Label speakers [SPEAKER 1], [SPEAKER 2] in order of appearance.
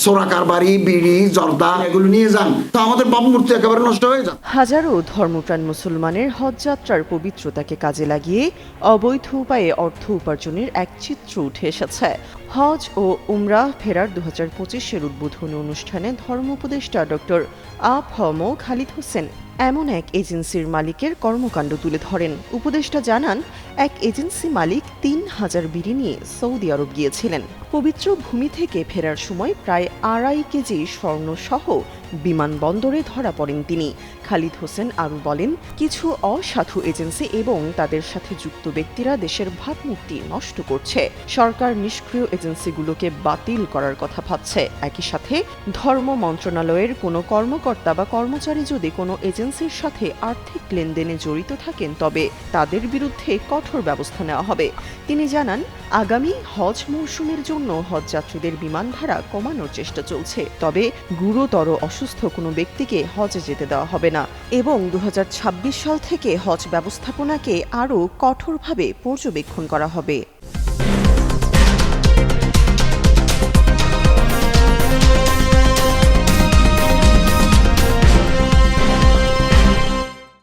[SPEAKER 1] সোরা কারবারি, বিড়ি, জর্দা এগুলো নিয়ে যান, তো আমাদের ভাবমূর্তি একেবারে নষ্ট হয়ে যায়।
[SPEAKER 2] হাজারো ধর্মপ্রাণ মুসলমানের হজ যাত্রার পবিত্রতাকে কাজে লাগিয়ে অবৈধ উপায়ে অর্থ উপার্জনের এক চিত্র উঠে এসেছে। হজ ও উমরাহ ফেরার 2025-এর উদ্বোধনী অনুষ্ঠানে ধর্ম উপদেষ্টা ডক্টর আ.ফ.ম. খালিদ হোসেন এমন এক এজেন্সির মালিকের কর্মকাণ্ড তুলে ধরেন। উপদেষ্টা জানান, এক এজেন্সি মালিক 3000 বিড়ি নিয়ে সৌদি আরব গিয়েছিলেন। পবিত্র ভূমি থেকে ফেরার সময় প্রায় 2.5 কেজি স্বর্ণসহ বিমানবন্দরে ধরা পড়েন তিনি। খালিদ হোসেন আরও বলেন, কিছু অসাধু এজেন্সি এবং তাদের সাথে যুক্ত ব্যক্তিরা দেশের ভাবমূর্তি নষ্ট করছে। সরকার নিষ্ক্রিয় এজেন্সিগুলোকে বাতিল করার কথা ভাবছে। একই সাথে ধর্ম মন্ত্রণালয়ের কোনো কর্মকর্তা বা কর্মচারী যদি কোনো এজেন্সির সাথে আর্থিক লেনদেনে জড়িত থাকেন তবে তাদের বিরুদ্ধে কঠোর ব্যবস্থা নেওয়া হবে। তিনি জানান, আগামী হজ মৌসুমের জন্য হজযাত্রীদের বিমান ভাড়া কমানোর চেষ্টা চলছে, তবে গুরুতর অসুস্থ কোনো ব্যক্তিকে হজে যেতে দেওয়া হবে না এবং 2026 সাল থেকে হজ ব্যবস্থাপনাকে আরও কঠোরভাবে পর্যবেক্ষণ করা হবে।